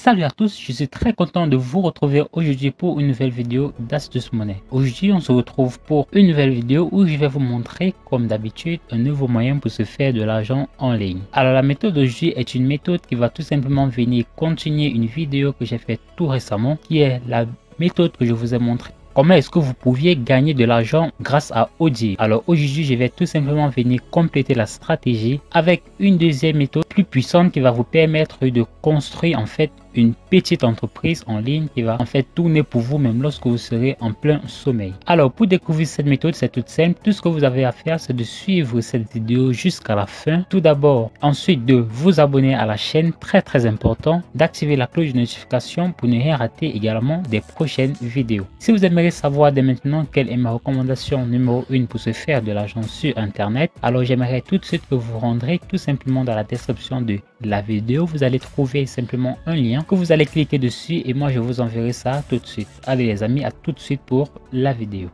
Salut à tous, je suis très content de vous retrouver aujourd'hui pour une nouvelle vidéo d'Astuce Monnaie. Aujourd'hui, on se retrouve pour une nouvelle vidéo où je vais vous montrer, comme d'habitude, un nouveau moyen pour se faire de l'argent en ligne. Alors la méthode d'aujourd'hui est une méthode qui va tout simplement venir continuer une vidéo que j'ai faite tout récemment, qui est la méthode que je vous ai montrée. Comment est-ce que vous pouviez gagner de l'argent grâce à Audible? Alors aujourd'hui, je vais tout simplement venir compléter la stratégie avec une deuxième méthode plus puissante qui va vous permettre de construire en fait une petite entreprise en ligne qui va en fait tourner pour vous même lorsque vous serez en plein sommeil. Alors pour découvrir cette méthode, c'est tout simple. Tout ce que vous avez à faire, c'est de suivre cette vidéo jusqu'à la fin. Tout d'abord, ensuite de vous abonner à la chaîne, très important, d'activer la cloche de notification pour ne rien rater également des prochaines vidéos. Si vous aimeriez savoir dès maintenant quelle est ma recommandation numéro 1 pour se faire de l'argent sur internet, alors j'aimerais tout de suite que vous rendrez tout simplement dans la description de la vidéo. Vous allez trouver simplement un lien que vous allez cliquer dessus et moi je vous enverrai ça tout de suite. Allez les amis, à tout de suite pour la vidéo.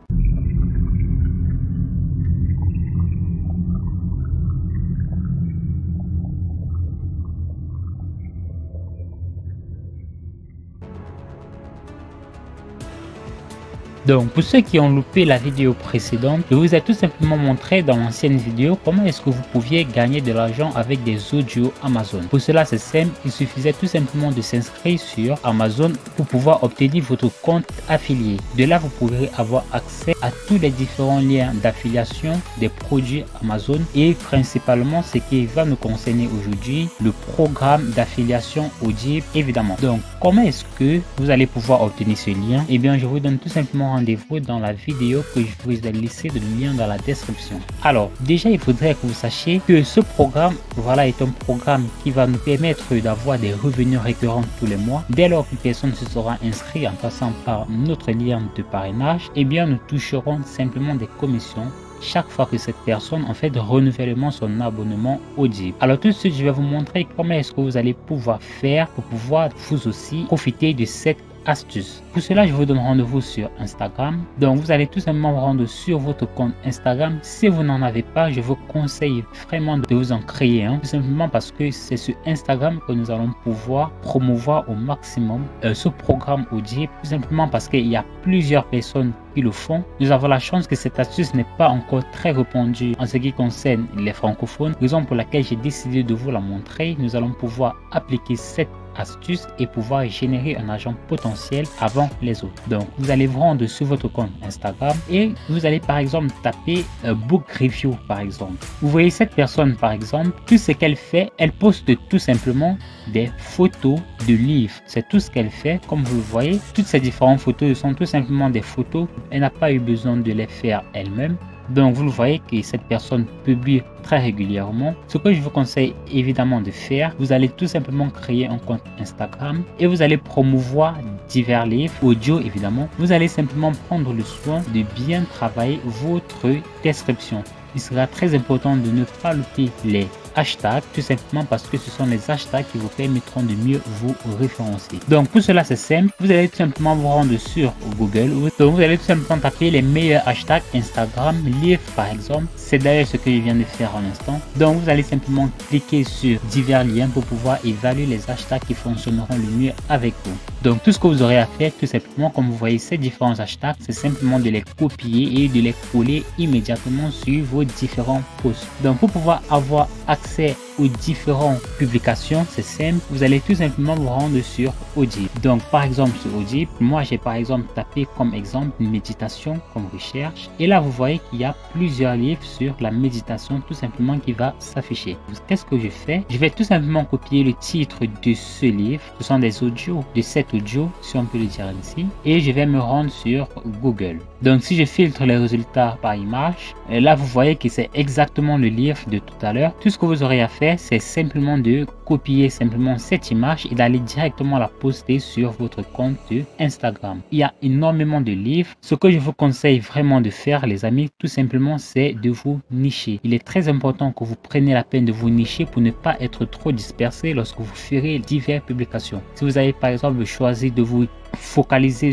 Donc pour ceux qui ont loupé la vidéo précédente, je vous ai tout simplement montré dans l'ancienne vidéo comment est-ce que vous pouviez gagner de l'argent avec des audios Amazon. Pour cela c'est simple, il suffisait tout simplement de s'inscrire sur Amazon pour pouvoir obtenir votre compte affilié. De là vous pourrez avoir accès à tous les différents liens d'affiliation des produits Amazon et principalement ce qui va nous concerner aujourd'hui, le programme d'affiliation Audible évidemment. Donc comment est-ce que vous allez pouvoir obtenir ce lien? Eh bien je vous donne tout simplement rendez-vous dans la vidéo que je vous ai laissé le lien dans la description. Alors déjà il faudrait que vous sachiez que ce programme est un programme qui va nous permettre d'avoir des revenus récurrents tous les mois. Dès lors qu'une personne se sera inscrite en passant par notre lien de parrainage, eh bien nous toucherons simplement des commissions chaque fois que cette personne en fait renouvellement son abonnement Audible. Alors tout de suite je vais vous montrer comment est-ce que vous allez pouvoir faire pour pouvoir vous aussi profiter de cette astuce. Pour cela je vous donne rendez-vous sur Instagram. Donc vous allez tout simplement vous rendre sur votre compte Instagram. Si vous n'en avez pas, je vous conseille vraiment de vous en créer un, tout simplement parce que c'est sur Instagram que nous allons pouvoir promouvoir au maximum ce programme Audible, tout simplement parce qu'il y a plusieurs personnes qui le font. Nous avons la chance que cette astuce n'est pas encore très répandue en ce qui concerne les francophones, raison pour laquelle j'ai décidé de vous la montrer. Nous allons pouvoir appliquer cette astuce et pouvoir générer un argent potentiel avant les autres. Donc vous allez vous rendre sur votre compte Instagram et vous allez par exemple taper book review par exemple. Vous voyez cette personne par exemple, tout ce qu'elle fait, elle poste tout simplement des photos de livres. C'est tout ce qu'elle fait. Comme vous le voyez, toutes ces différentes photos sont tout simplement des photos. Elle n'a pas eu besoin de les faire elle-même. Donc vous le voyez que cette personne publie très régulièrement. Ce que je vous conseille évidemment de faire, vous allez tout simplement créer un compte Instagram et vous allez promouvoir divers livres, audio évidemment. Vous allez simplement prendre le soin de bien travailler votre description. Il sera très important de ne pas louper les hashtags, tout simplement parce que ce sont les hashtags qui vous permettront de mieux vous référencer. Donc pour cela c'est simple, vous allez tout simplement vous rendre sur Google. Donc vous allez tout simplement taper les meilleurs hashtags Instagram livre par exemple. C'est d'ailleurs ce que je viens de faire à l'instant. Donc vous allez simplement cliquer sur divers liens pour pouvoir évaluer les hashtags qui fonctionneront le mieux avec vous. Donc tout ce que vous aurez à faire tout simplement, comme vous voyez ces différents hashtags, c'est simplement de les copier et de les coller immédiatement sur vos différents posts. Donc pour pouvoir avoir accès aux différentes publications, c'est simple, vous allez tout simplement vous rendre sur Audible. Donc par exemple sur Audible, moi j'ai par exemple tapé comme exemple une méditation comme recherche et là vous voyez qu'il y a plusieurs livres sur la méditation tout simplement qui va s'afficher. Qu'est-ce que je fais? Je vais tout simplement copier le titre de ce livre, ce sont des audios, de cet audio si on peut le dire ainsi, et je vais me rendre sur Google. Donc si je filtre les résultats par image, là vous voyez que c'est exactement le livre de tout à l'heure. Tout ce que vous aurez à faire, c'est simplement de copier simplement cette image et d'aller directement la poster sur votre compte Instagram. Il y a énormément de livres. Ce que je vous conseille vraiment de faire les amis, tout simplement c'est de vous nicher. Il est très important que vous preniez la peine de vous nicher pour ne pas être trop dispersé lorsque vous ferez diverses publications. Si vous avez par exemple choisi de vous focaliser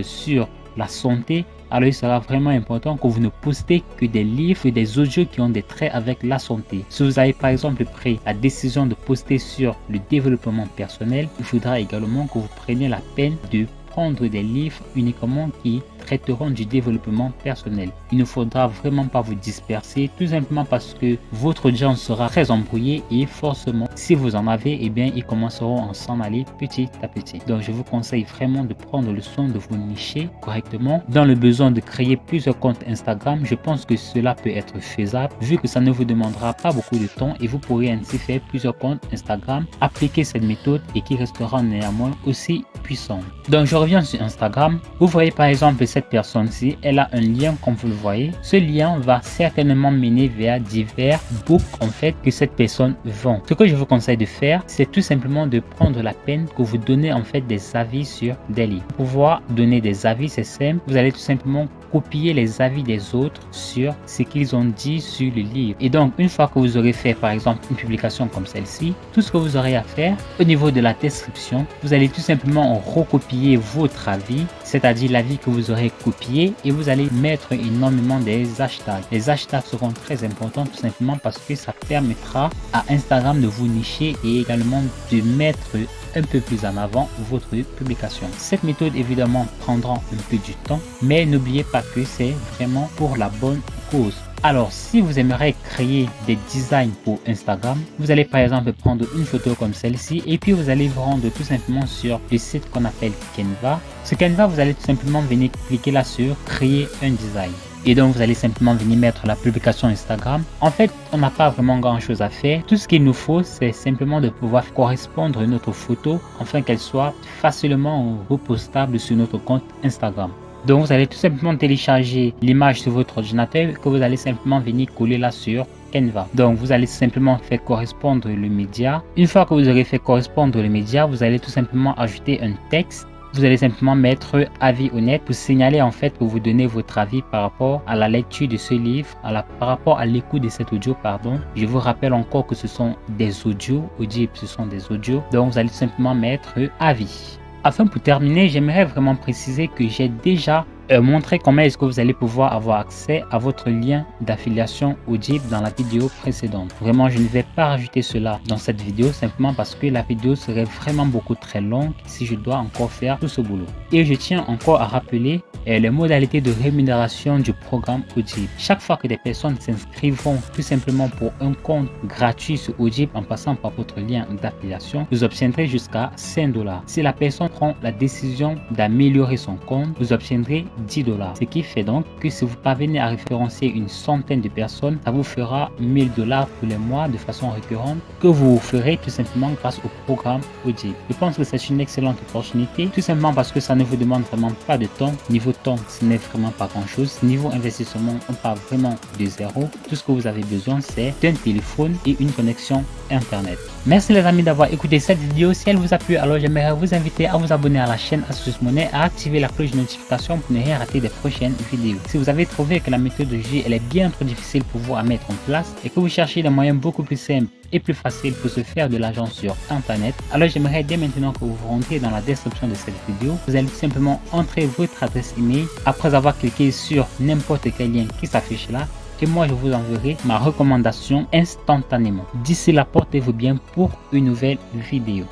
sur la santé, alors il sera vraiment important que vous ne postez que des livres et des audios qui ont des traits avec la santé. Si vous avez par exemple pris la décision de poster sur le développement personnel, il faudra également que vous preniez la peine de prendre des livres uniquement qui traiteront du développement personnel. Il ne faudra vraiment pas vous disperser, tout simplement parce que votre audience sera très embrouillée et forcément, si vous en avez, eh bien, ils commenceront à s'en aller petit à petit. Donc, je vous conseille vraiment de prendre le soin de vous nicher correctement. Dans le besoin de créer plusieurs comptes Instagram, je pense que cela peut être faisable vu que ça ne vous demandera pas beaucoup de temps et vous pourrez ainsi faire plusieurs comptes Instagram, appliquer cette méthode et qui restera néanmoins aussi puissant. Donc, je reviens sur Instagram. Vous voyez par exemple cette personne-ci, elle a un lien comme vous le voyez. Ce lien va certainement mener vers divers books en fait que cette personne vend. Ce que je vous conseille de faire, c'est tout simplement de prendre la peine que vous donnez en fait des avis sur des livres. Pour pouvoir donner des avis, c'est simple. Vous allez tout simplement copier les avis des autres sur ce qu'ils ont dit sur le livre. Et donc, une fois que vous aurez fait par exemple une publication comme celle-ci, tout ce que vous aurez à faire au niveau de la description, vous allez tout simplement recopier votre avis, c'est-à-dire l'avis que vous aurez copié, et vous allez mettre énormément des hashtags. Les hashtags seront très importants tout simplement parce que ça permettra à Instagram de vous nicher et également de mettre un peu plus en avant votre publication. Cette méthode évidemment prendra un peu du temps, mais n'oubliez pas que c'est vraiment pour la bonne cause. Alors, si vous aimeriez créer des designs pour Instagram, vous allez par exemple prendre une photo comme celle-ci et puis vous allez vous rendre tout simplement sur le site qu'on appelle Canva. Ce Canva, vous allez tout simplement venir cliquer là sur créer un design. Et donc, vous allez simplement venir mettre la publication Instagram. En fait, on n'a pas vraiment grand chose à faire. Tout ce qu'il nous faut, c'est simplement de pouvoir correspondre notre photo afin qu'elle soit facilement repostable sur notre compte Instagram. Donc, vous allez tout simplement télécharger l'image sur votre ordinateur que vous allez simplement venir coller là sur Canva. Donc, vous allez simplement faire correspondre le média. Une fois que vous aurez fait correspondre le média, vous allez tout simplement ajouter un texte. Vous allez simplement mettre avis honnête pour signaler en fait que vous donnez votre avis par rapport à la lecture de ce livre, par rapport à l'écoute de cet audio, pardon. Je vous rappelle encore que ce sont des audios, ce sont des audios. Donc, vous allez tout simplement mettre avis. Enfin, pour terminer, j'aimerais vraiment préciser que j'ai déjà montré comment est-ce que vous allez pouvoir avoir accès à votre lien d'affiliation Audible dans la vidéo précédente. Vraiment, je ne vais pas rajouter cela dans cette vidéo simplement parce que la vidéo serait vraiment beaucoup très longue si je dois encore faire tout ce boulot. Et je tiens encore à rappeler les modalités de rémunération du programme Audible. Chaque fois que des personnes s'inscriveront tout simplement pour un compte gratuit sur Audible en passant par votre lien d'affiliation, vous obtiendrez jusqu'à 5 $. Si la personne prend la décision d'améliorer son compte, vous obtiendrez 10 $. Ce qui fait donc que si vous parvenez à référencer une centaine de personnes, ça vous fera 1000 $ tous les mois de façon récurrente que vous ferez tout simplement grâce au programme Audible. Je pense que c'est une excellente opportunité tout simplement parce que ça ne vous demande vraiment pas de temps. Niveau temps, ce n'est vraiment pas grand chose. Niveau investissement, on part vraiment de zéro. Tout ce que vous avez besoin, c'est d'un téléphone et une connexion internet. Merci les amis d'avoir écouté cette vidéo. Si elle vous a plu, alors j'aimerais vous inviter à vous abonner à la chaîne Astuces Monnaie, à activer la cloche de notification pour ne rien rater des prochaines vidéos. Si vous avez trouvé que la méthodologie elle est bien trop difficile pour vous à mettre en place et que vous cherchez des moyens beaucoup plus simples et plus faciles pour se faire de l'argent sur internet, alors j'aimerais dès maintenant que vous rentrez dans la description de cette vidéo. Vous allez tout simplement entrer votre adresse email après avoir cliqué sur n'importe quel lien qui s'affiche là. Et moi, je vous enverrai ma recommandation instantanément. D'ici là, portez-vous bien pour une nouvelle vidéo.